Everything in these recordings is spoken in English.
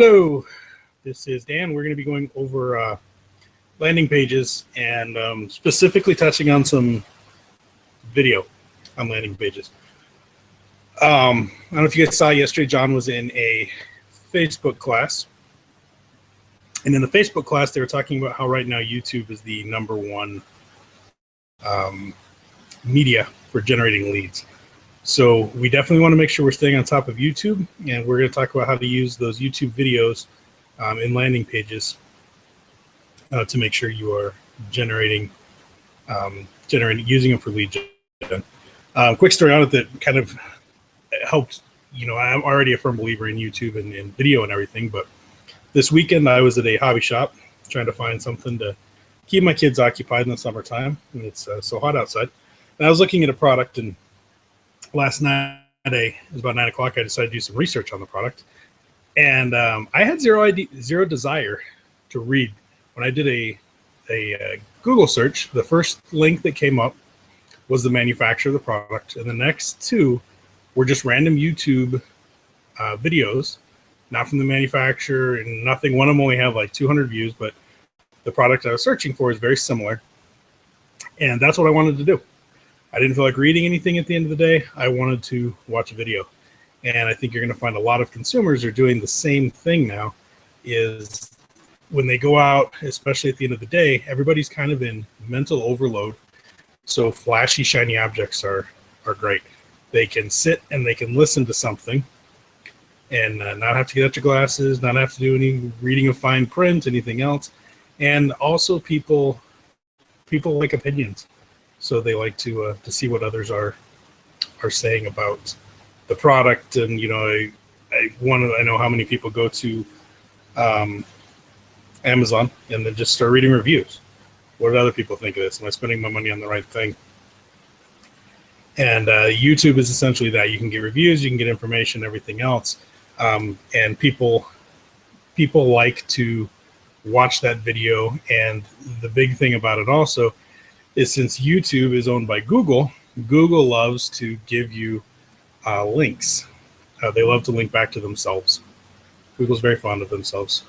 Hello, this is Dan. We're going to be going over landing pages and specifically touching on some video on landing pages. I don't know if you guys saw yesterday, John was in a Facebook class. And in the Facebook class, they were talking about how right now YouTube is the #1 media for generating leads. So we definitely want to make sure we're staying on top of YouTube, and we're going to talk about how to use those YouTube videos in landing pages to make sure you are generating using them for lead gen. Quick story on it that kind of helped. You know, I'm already a firm believer in YouTube and video and everything, but this weekend I was at a hobby shop trying to find something to keep my kids occupied in the summertime, and it's so hot outside. And I was looking at a product, and last night, it was about 9 o'clock, I decided to do some research on the product. And I had zero desire to read. When I did a Google search, the first link that came up was the manufacturer of the product. And the next two were just random YouTube videos, not from the manufacturer and nothing. One of them only had like 200 views, but the product I was searching for is very similar. And that's what I wanted to do. I didn't feel like reading anything at the end of the day. I wanted to watch a video. And I think you're going to find a lot of consumers are doing the same thing now, is when they go out, especially at the end of the day, everybody's kind of in mental overload. So flashy, shiny objects are great. They can sit and they can listen to something and not have to get out your glasses, not have to do any reading of fine print, anything else. And also people like opinions. So they like to see what others are saying about the product. And, you know, I know how many people go to Amazon and then just start reading reviews. What do other people think of this? Am I spending my money on the right thing? And YouTube is essentially that. You can get reviews, you can get information, everything else. And people like to watch that video. And the big thing about it also is, since YouTube is owned by Google, Google loves to give you links. They love to link back to themselves. Google's very fond of themselves.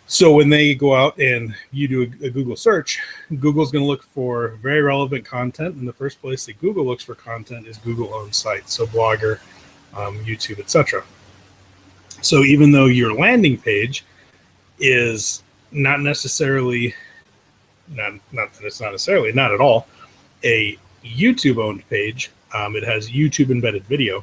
So when they go out and you do a Google search, Google's going to look for very relevant content. And the first place that Google looks for content is Google-owned sites, so Blogger, YouTube, etc. So even though your landing page is not necessarily not at all a YouTube-owned page, it has YouTube embedded video.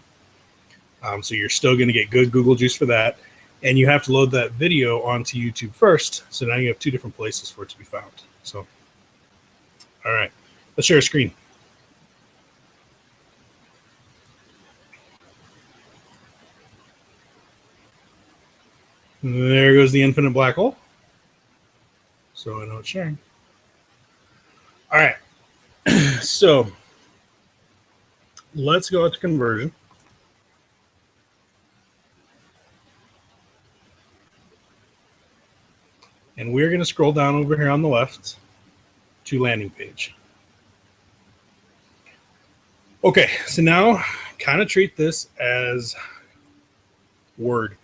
So you're still going to get good Google juice for that. And you have to load that video onto YouTube first. So now you have two different places for it to be found. So, all right, let's share a screen. There goes the infinite black hole. So I know it's sharing. All right, so let's go to conversion. And we're going to scroll down over here on the left to landing page. Okay, so now kind of treat this as Word.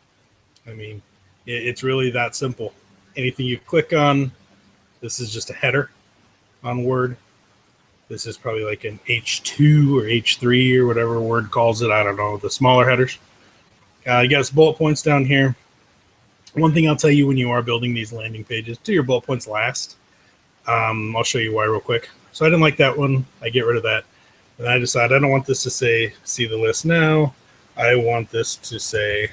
I mean, it's really that simple. Anything you click on, this is just a header on Word. This is probably like an H2 or H3 or whatever Word calls it. I don't know, the smaller headers. You got some bullet points down here. One thing I'll tell you when you are building these landing pages, do your bullet points last. I'll show you why real quick. So I didn't like that one. I get rid of that. And I decided I don't want this to say, see the list now. I want this to say,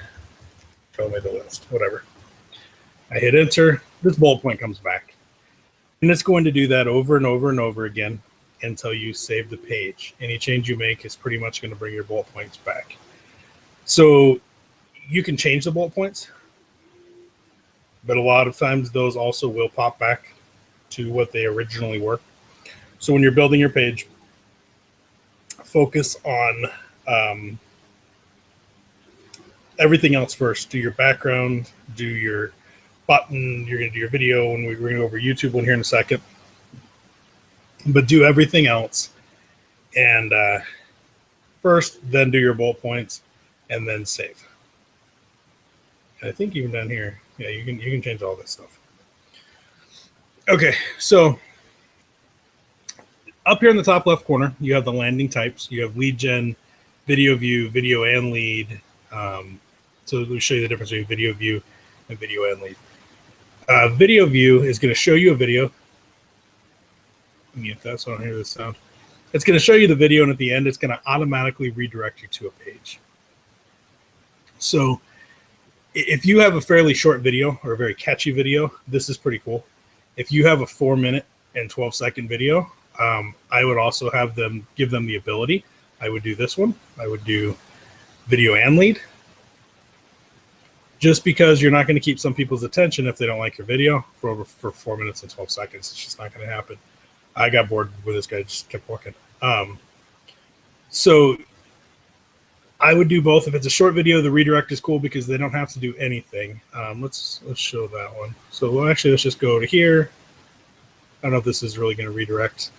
show me the list, whatever. I hit enter. This bullet point comes back. And it's going to do that over and over and over again until you save the page. Any change you make is pretty much going to bring your bullet points back. So you can change the bullet points, but a lot of times those also will pop back to what they originally were. So when you're building your page, focus on everything else first. Do your background, do your button, you're going to do your video, and we're going to go over YouTube one here in a second. But do everything else, and first, then do your bullet points, and then save. I think even down here, yeah, you can change all this stuff. Okay, so up here in the top left corner, you have the landing types. You have lead gen, video view, video and lead. So let me show you the difference between video view and video and lead. Video view is going to show you a video. Mute that so I don't hear the sound. It's going to show you the video, and at the end, it's going to automatically redirect you to a page. So if you have a fairly short video or a very catchy video, this is pretty cool. If you have a 4-minute and 12-second video, I would also have them give them the ability. I would do this one. I would do video and lead. Just because you're not going to keep some people's attention if they don't like your video for 4 minutes and 12 seconds. It's just not going to happen. I got bored with this guy, just kept walking. So I would do both. If it's a short video, the redirect is cool because they don't have to do anything. Let's show that one. So actually, let's just go to here. I don't know if this is really going to redirect.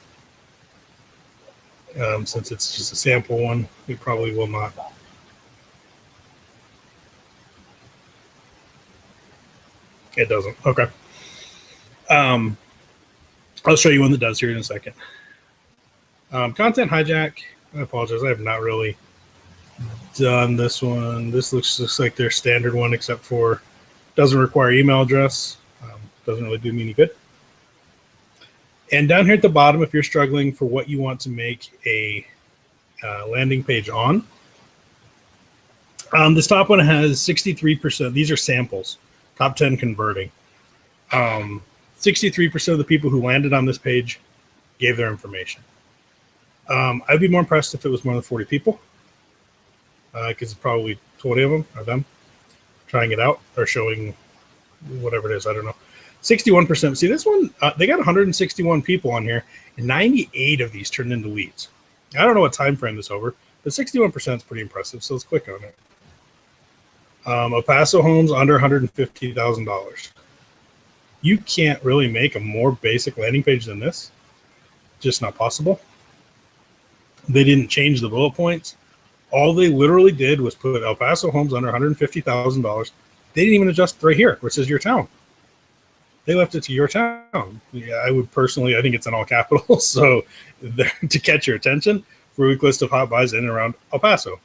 Since it's just a sample one, we probably will not. It doesn't. Okay. I'll show you one that does here in a second. Content hijack. I apologize. I have not really done this one. This looks like their standard one, except for doesn't require email address. Doesn't really do me any good. And down here at the bottom, if you're struggling for what you want to make a landing page on, this top one has 63%. These are samples. Top 10 converting. 63% of the people who landed on this page gave their information. I'd be more impressed if it was more than 40 people, because it's probably 20 of them trying it out or showing whatever it is. I don't know. 61%. See, this one, they got 161 people on here, and 98 of these turned into leads. I don't know what time frame this over, but 61% is pretty impressive, so let's click on it. El Paso homes under $150,000. You can't really make a more basic landing page than this. Just not possible. They didn't change the bullet points. All they literally did was put El Paso homes under $150,000. They didn't even adjust right here, where it says your town. They left it to your town. Yeah, I would personally, I think it's in all capitals. So to catch your attention, for a week list of hot buys in and around El Paso.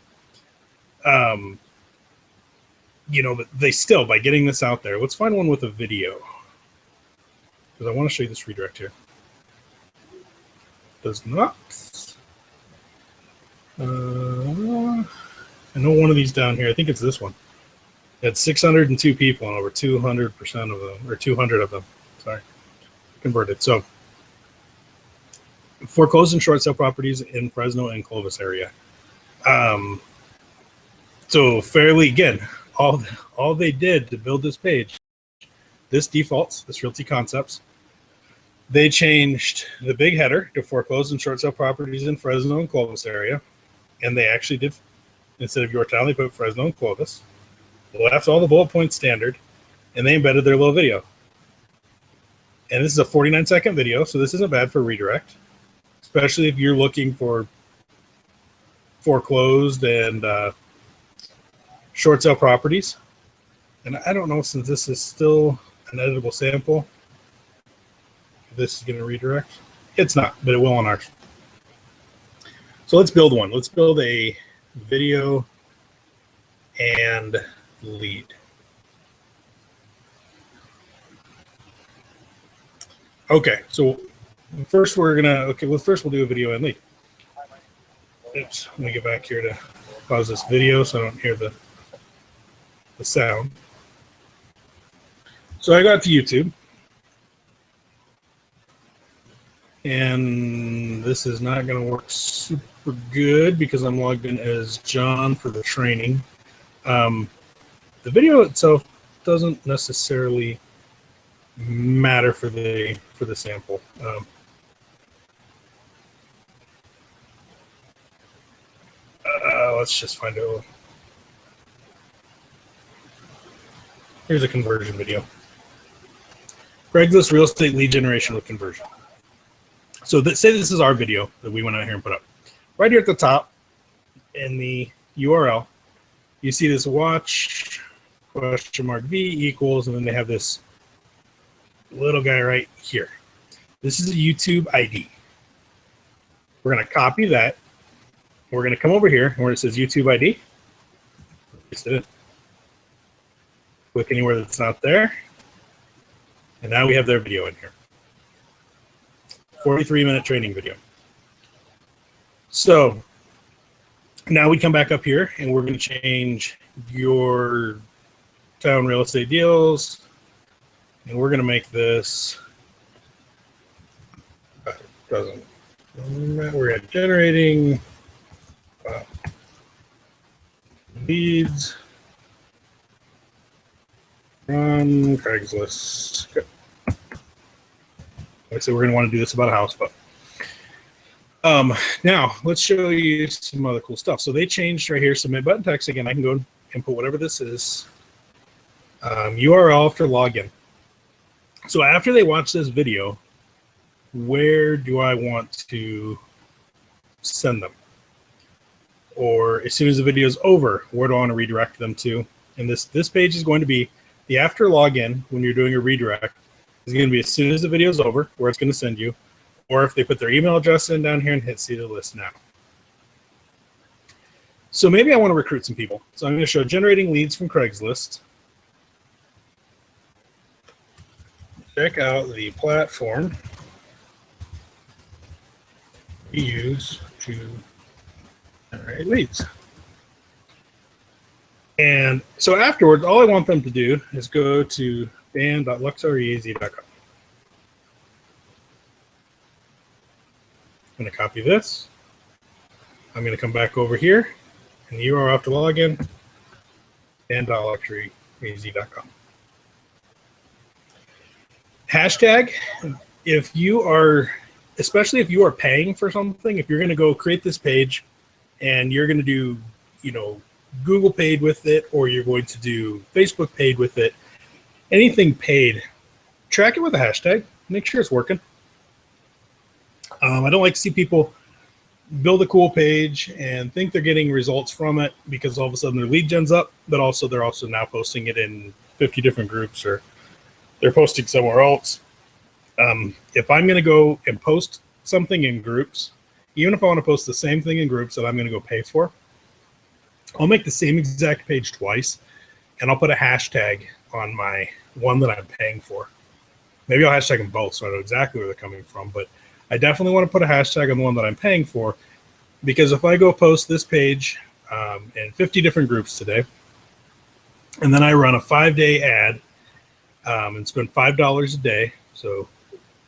You know, but they still, by getting this out there, let's find one with a video. Because I want to show you this redirect here. Does not. I know one of these down here. I think it's this one. It had 602 people and over 200% of them, or 200 of them, sorry, converted. So foreclosed and short sale properties in Fresno and Clovis area. So fairly, again, all they did to build this page, this defaults, this Realty Concepts, they changed the big header to foreclosed and short sale properties in Fresno and Clovis area. And they actually did, instead of your town, they put Fresno and Clovis. Left all the bullet points standard, and they embedded their little video. And this is a 49-second video, so this isn't bad for redirect, especially if you're looking for foreclosed and short sale properties. And I don't know, since this is still an editable sample, if this is going to redirect. It's not, but it will on ours. So let's build one. Let's build a video and lead. Okay, so first we're gonna, first we'll do a video and lead. Oops, let me get back here to pause this video so I don't hear the sound. So I got to YouTube. And this is not going to work super good because I'm logged in as John for the training. The video itself doesn't necessarily matter for the sample. Let's just find out. Here's a conversion video. Craigslist real estate lead generation with conversion. So say this is our video that we went out here and put up. Right here at the top in the URL, you see this watch question mark V equals, and then they have this little guy right here. This is a YouTube ID. We're going to copy that. We're going to come over here where it says YouTube ID. Paste it in. Click anywhere that's not there. And now we have their video in here. 43-minute training video. So now we come back up here and we're going to change your town real estate deals. And we're going to make this, we're at generating leads from Craigslist. Okay. So we're going to want to do this about a house, but now let's show you some other cool stuff. So they changed right here, submit button text. Again, I can go input whatever this is. URL after login. So after they watch this video, where do I want to send them? Or as soon as the video is over, where do I want to redirect them to? And this page is going to be the after login when you're doing a redirect. Is going to be as soon as the video is over, where it's going to send you, or if they put their email address in down here and hit see the list now. So maybe I want to recruit some people. So I'm going to show generating leads from Craigslist. Check out the platform we use to generate leads. And so afterwards, all I want them to do is go to dan.luxuryaz.com. I'm going to copy this. I'm going to come back over here, and the URL after login, dan.luxuryaz.com. Hashtag, if you are, especially if you are paying for something, if you're going to go create this page and you're going to do, Google paid with it, or you're going to do Facebook paid with it, anything paid, track it with a hashtag. Make sure it's working. I don't like to see people build a cool page and think they're getting results from it because all of a sudden their lead gen's up, but also they're also now posting it in 50 different groups, or they're posting somewhere else. If I'm going to go and post something in groups, even if I want to post the same thing in groups that I'm going to go pay for, I'll make the same exact page twice, and I'll put a hashtag on my one that I'm paying for. Maybe I'll hashtag them both so I know exactly where they're coming from, but I definitely want to put a hashtag on the one that I'm paying for, because if I go post this page in 50 different groups today, and then I run a 5-day ad and spend $5 a day, so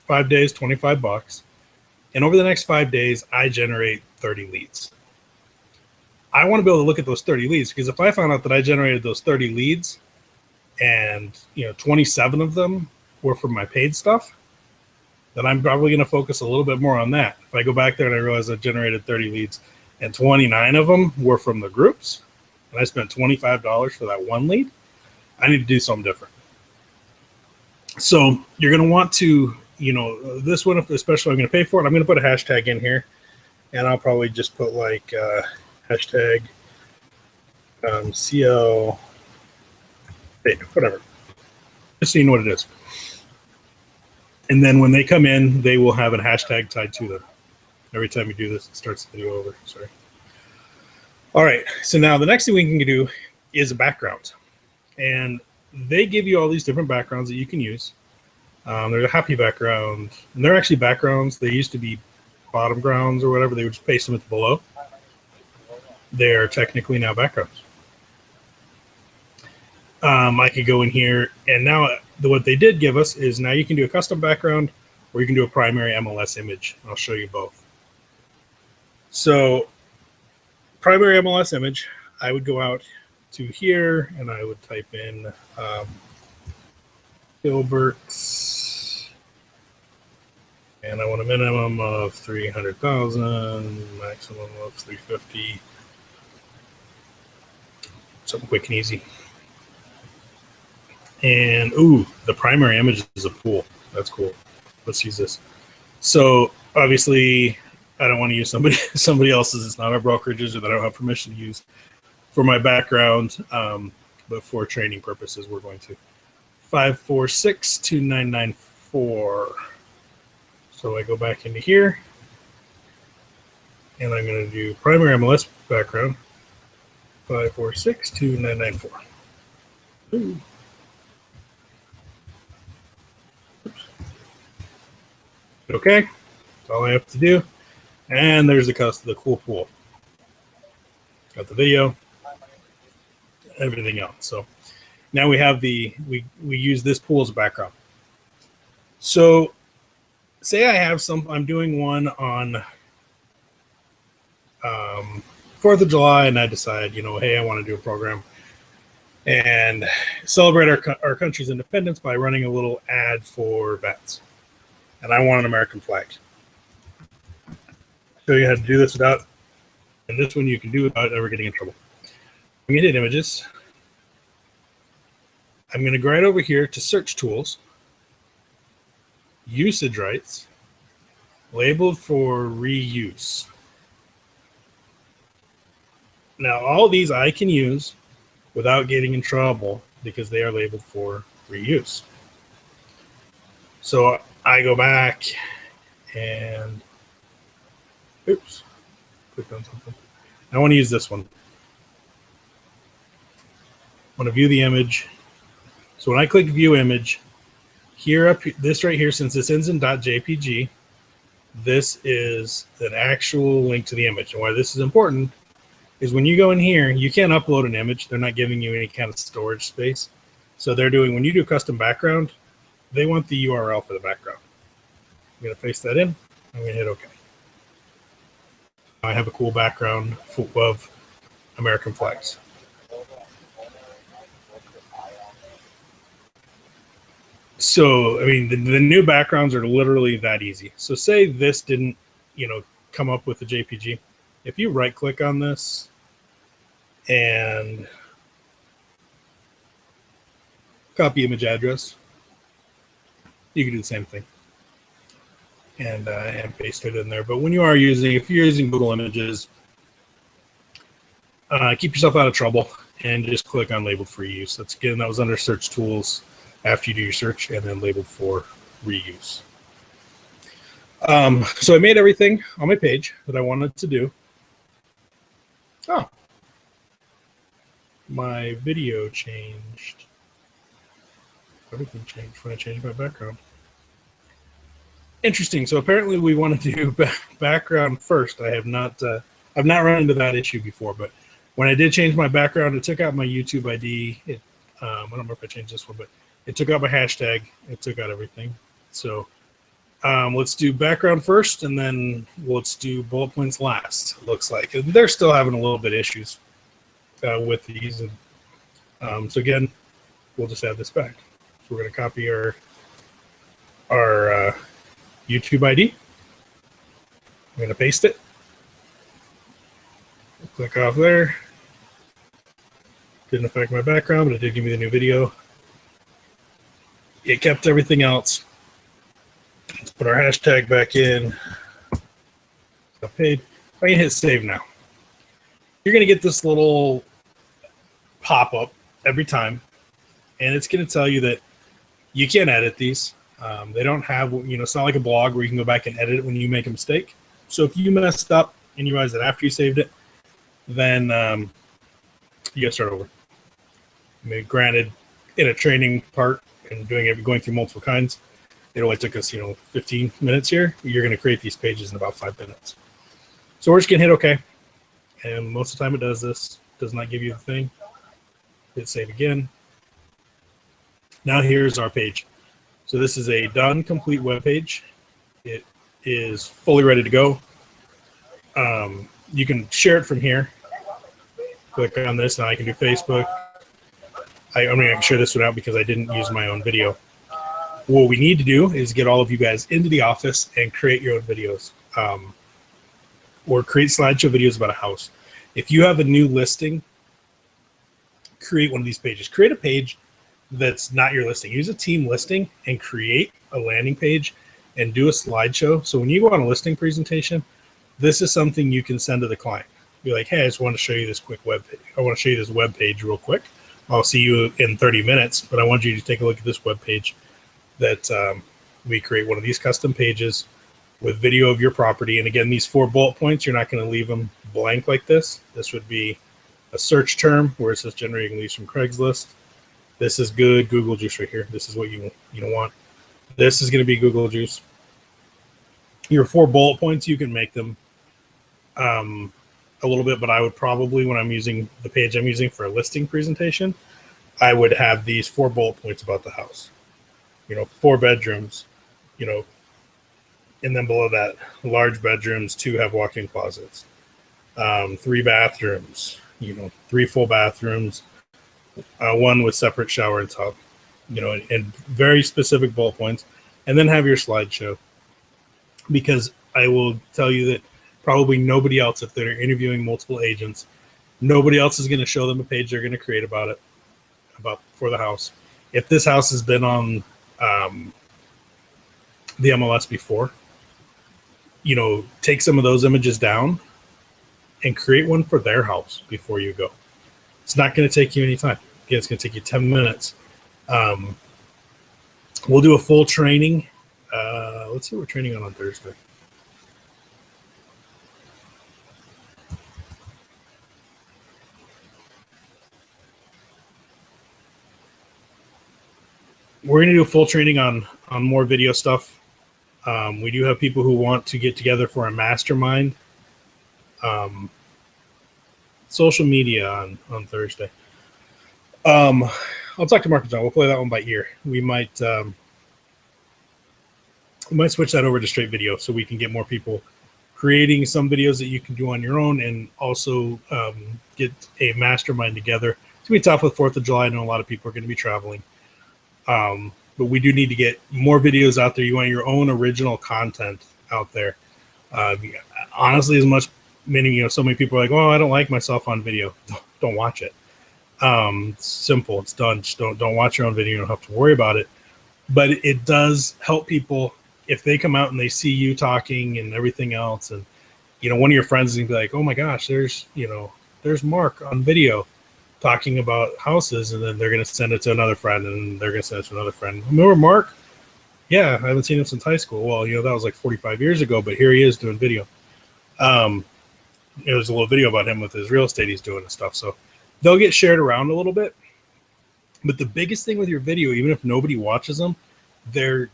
5 days, $25, and over the next 5 days, I generate 30 leads. I want to be able to look at those 30 leads, because if I found out that I generated those 30 leads and 27 of them were from my paid stuff, then I'm probably going to focus a little bit more on that. If I go back there and I realize I generated 30 leads and 29 of them were from the groups, and I spent $25 for that one lead, I need to do something different. So you're going to want to, this one, especially I'm going to pay for it, I'm going to put a hashtag in here, and I'll probably just put like hashtag CL, whatever, just so you know what it is. And then when they come in, they will have a hashtag tied to them. Every time you do this, it starts the video over. Sorry. All right. So now the next thing we can do is a background. And they give you all these different backgrounds that you can use. There's a happy background. And they're actually backgrounds. They used to be bottom grounds or whatever. They would just paste them at the below. They're technically now backgrounds. I could go in here, and now what they did give us is now you can do a custom background, or you can do a primary MLS image. I'll show you both. So primary MLS image, I would go out to here, and I would type in Gilbert's, and I want a minimum of 300,000, maximum of 350. Something quick and easy. And the primary image is a pool. That's cool. Let's use this. So obviously, I don't want to use somebody else's. It's not our brokerages, or that I don't have permission to use for my background. but for training purposes, we're going to 5462994. So I go back into here, and I'm going to do primary MLS background 5462994. Ooh. Okay, that's all I have to do. And there's the cool pool. Got the video, everything else. So now we have we use this pool as a background. So say I have I'm doing one on 4th of July, and I decide, hey, I want to do a program and celebrate our country's independence by running a little ad for vets. And I want an American flag. Show you how to do this without, and this one you can do without ever getting in trouble. I'm going to hit images. I'm going to go right over here to search tools, usage rights, labeled for reuse. Now, all these I can use without getting in trouble because they are labeled for reuse. So I go back and, oops, clicked on something. I want to use this one. I want to view the image. So when I click view image, this right here, since this ends in .jpg, this is an actual link to the image. And why this is important is when you go in here, you can't upload an image. They're not giving you any kind of storage space. So when you do custom background, they want the URL for the background. I'm going to paste that in. I'm going to hit OK. I have a cool background of American flags. So, I mean, the new backgrounds are literally that easy. So say this didn't, come up with the JPG. If you right click on this and copy image address, you can do the same thing and paste it in there. But when if you're using Google Images, keep yourself out of trouble and just click on labeled for reuse. That was under search tools after you do your search, and then labeled for reuse. So I made everything on my page that I wanted to do. Oh, my video changed. Everything changed when I changed my background. Interesting. So apparently we want to do background first. I've not run into that issue before, but when I did change my background, it took out my YouTube ID. I don't remember if I changed this one, but it took out my hashtag. It took out everything. So let's do background first, and then let's do bullet points last, it looks like. And they're still having a little bit of issues with these. And so again, we'll just add this back. So we're going to copy our YouTube ID. I'm going to paste it. Click off there. Didn't affect my background, but it did give me the new video. It kept everything else. Let's put our hashtag back in. Paid. I can hit save now. You're going to get this little pop-up every time, and it's going to tell you that you can't edit these. They don't have, it's not like a blog where you can go back and edit it when you make a mistake. So if you messed up and you realize that after you saved it, then you got to start over. I mean, granted, in a training part and going through multiple kinds, it only took us, 15 minutes here. You're going to create these pages in about 5 minutes. So we're just going to hit OK. And most of the time it does this. Does not give you the thing. Hit save again. Now here's our page. So this is a done, complete web page. It is fully ready to go. You can share it from here. Click on this. Now I can do Facebook. I can share this one out because I didn't use my own video. What we need to do is get all of you guys into the office and create your own videos, or create slideshow videos about a house. If you have a new listing, create one of these pages. Create a page that's not your listing. Use a team listing and create a landing page and do a slideshow. So when you go on a listing presentation, this is something you can send to the client. Be like, hey, I just want to show you this quick web page. I want to show you this web page real quick. I'll see you in 30 minutes, but I want you to take a look at this web page that we create one of these custom pages with video of your property. And again, these 4 bullet points, you're not going to leave them blank like this. This would be a search term where it says generating leads from Craigslist. This is good Google Juice right here. This is what you want. This is going to be Google Juice. Your 4 bullet points, you can make them a little bit, but I would probably, when I'm using the page I'm using for a listing presentation, I would have these 4 bullet points about the house. 4 bedrooms, and then below that, large bedrooms, 2 have walk-in closets, 3 bathrooms, 3 full bathrooms, 1 with separate shower and tub, and very specific bullet points, and then have your slideshow. Because I will tell you that probably nobody else, if they're interviewing multiple agents, nobody else is going to show them a page they're going to create about for the house. If this house has been on the MLS before, take some of those images down and create one for their house before you go. It's not going to take you any time. Again, it's going to take you 10 minutes. We'll do a full training. Let's see what we're training on Thursday. We're going to do a full training on more video stuff. We do have people who want to get together for a mastermind. Social media on Thursday. I'll talk to Mark and John. We'll play that one by ear. We might switch that over to straight video so we can get more people creating some videos that you can do on your own, and also get a mastermind together. It's going to be tough with 4th of July. I know a lot of people are going to be traveling. But we do need to get more videos out there. You want your own original content out there. Honestly, so many people are like, "Oh, I don't like myself on video." Don't watch it. It's simple. It's done. Just don't watch your own video. You don't have to worry about it. But it does help people if they come out and they see you talking and everything else. And one of your friends is gonna be like, "Oh my gosh, there's Mark on video talking about houses," and then they're going to send it to another friend, and they're going to send it to another friend. Remember Mark? Yeah, I haven't seen him since high school. Well, that was like 45 years ago, but here he is doing video. There's a little video about him with his real estate he's doing and stuff. So they'll get shared around a little bit. But the biggest thing with your video, even if nobody watches them, they're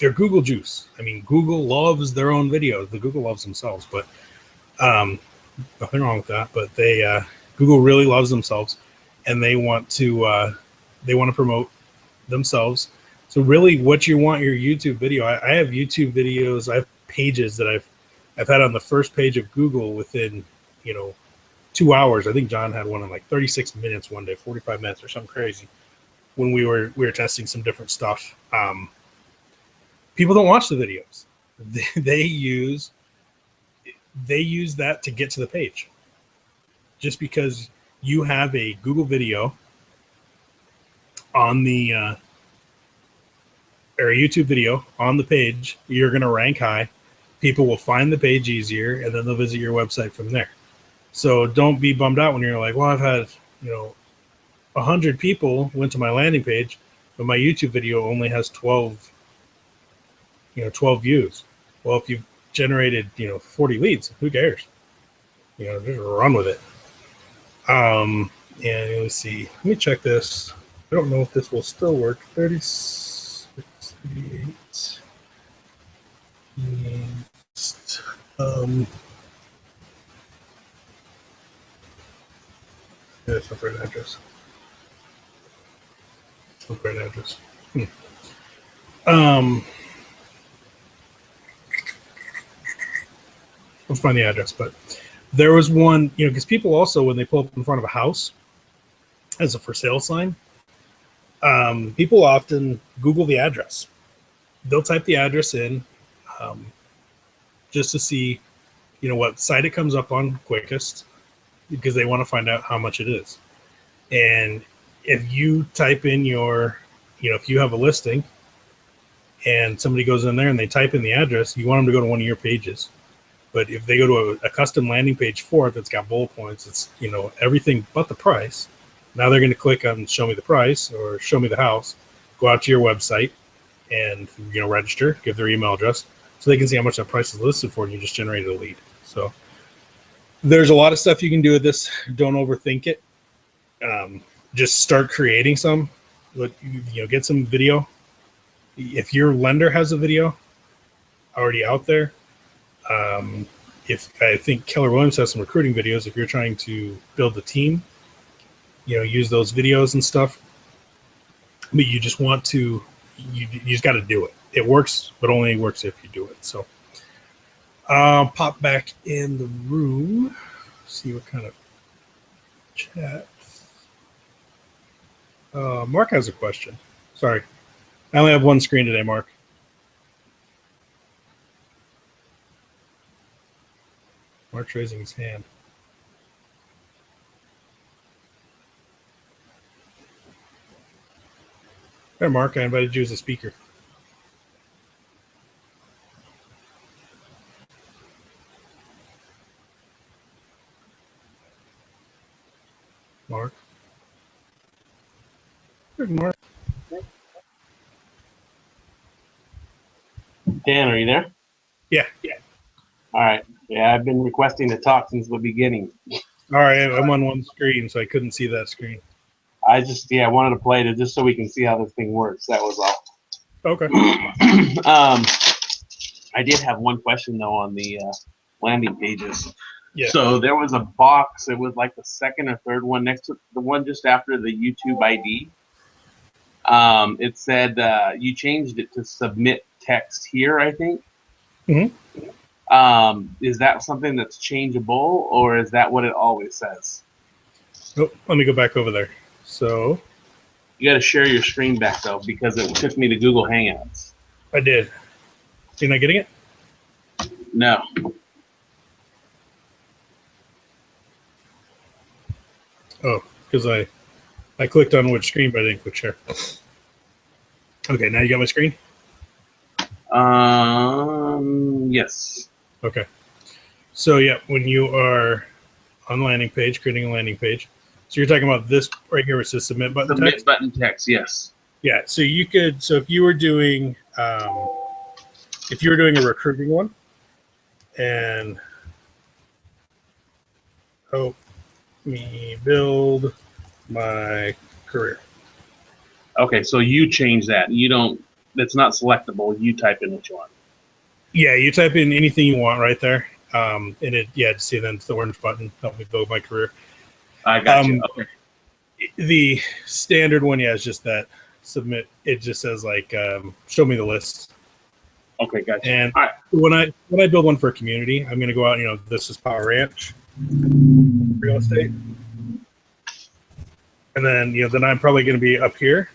Google juice. I mean, Google loves their own videos. The Google loves themselves, but nothing wrong with that. But Google really loves themselves, and they want to promote themselves. So really, what you want your YouTube video, I have YouTube videos. I have pages that I've had on the first page of Google within 2 hours. I think John had one in like 36 minutes one day, 45 minutes or something crazy, when we were testing some different stuff. People don't watch the videos. They use that to get to the page. Just because you have a Google video on the or a YouTube video on the page, you're going to rank high. People will find the page easier, and then they'll visit your website from there. So don't be bummed out when you're like, "Well, I've had 100 people went to my landing page, but my YouTube video only has 12 views." Well, if you've generated 40 leads, who cares? Just run with it. And let's see. Let me check this. I don't know if this will still work. 36, 38. Yeah, it's not the right address. It's not the right address. Let's find the address, but there was one, because people also, when they pull up in front of a house as a for sale sign, people often Google the address. They'll type the address in just to see, what site it comes up on quickest, because they want to find out how much it is. And if you type in if you have a listing and somebody goes in there and they type in the address, you want them to go to one of your pages. But if they go to a custom landing page for it that's got bullet points, it's everything but the price, Now they're going to click on show me the price or show me the house, go out to your website and register, give their email address so they can see how much that price is listed for, and you just generated a lead. So there's a lot of stuff you can do with this. Don't overthink it. Just start creating some. Get some video. If your lender has a video already out there, if I think Keller Williams has some recruiting videos, if you're trying to build a team, use those videos and stuff. But you just want to, you just got to do it. It works, but only works if you do it. So I'll pop back in the room, see what kind of chat. Mark has a question. Sorry. I only have one screen today, Mark. Mark's raising his hand. Hey, Mark, I invited you as a speaker. Mark. Good, Mark. Dan, are you there? Yeah. All right. Yeah, I've been requesting to talk since the beginning. All right, I'm on one screen, so I couldn't see that screen. I wanted to play it just so we can see how this thing works. That was all. Okay. I did have one question though on the landing pages. Yeah. So there was a box. It was like the second or third one next to the one just after the YouTube ID. It said you changed it to submit text here, I think. Mm-hmm. Is that something that's changeable, or is that what it always says? Oh, let me go back over there. So you got to share your screen back though, because it took me to Google Hangouts. I did. You're not getting it? No. Oh, because I clicked on which screen, but I didn't click share. Okay, now you got my screen? Yes. Okay. So yeah, when you are on landing page, creating a landing page, so you're talking about this right here where it says submit button text? Submit button text, yes. Yeah, so you could, so if you were doing a recruiting one and help me build my career. Okay, so you change that. You don't, that's not selectable. You type in what you want. Yeah, you type in anything you want right there. And see then it's the orange button, help me build my career. I got you. Okay. The standard one, is just that submit. It just says like, show me the list. Okay, gotcha. And all right. when I build one for a community, I'm going to go out, this is Power Ranch real estate. And then, then I'm probably going to be up here.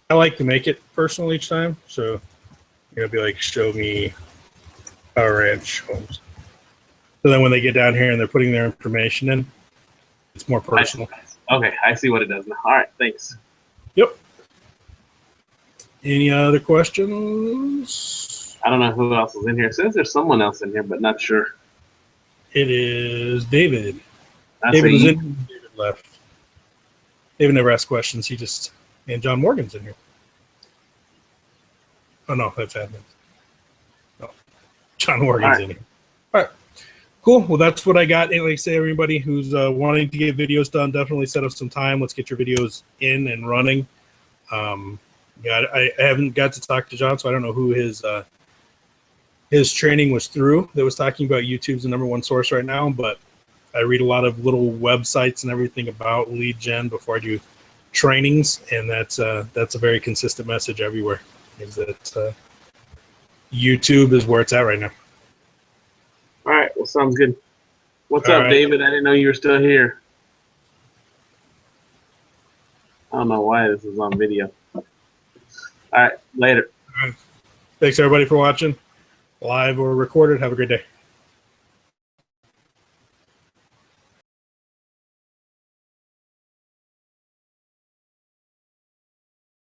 I like to make it personal each time. So, be like, show me Power Ranch homes. So then when they get down here and they're putting their information in, it's more personal. Okay, I see what it does now. All right, thanks. Yep. Any other questions? I don't know who else is in here. It says there's someone else in here, but not sure. It is David. David was in. David left. David never asked questions. And John Morgan's in here. Oh, no, that's admin. No, John Morgan's in here. All right. Cool. Well, that's what I got. And like I say, everybody who's wanting to get videos done, definitely set up some time. Let's get your videos in and running. I haven't got to talk to John, so I don't know who his training was through that was talking about YouTube's the #1 source right now, but I read a lot of little websites and everything about lead gen before I do trainings, and that's a very consistent message everywhere, is that YouTube is where it's at right now. All right, well, sounds good. What's up, David? I didn't know you were still here. I don't know why this is on video. All right, later. All right. Thanks, everybody, for watching, live or recorded. Have a great day.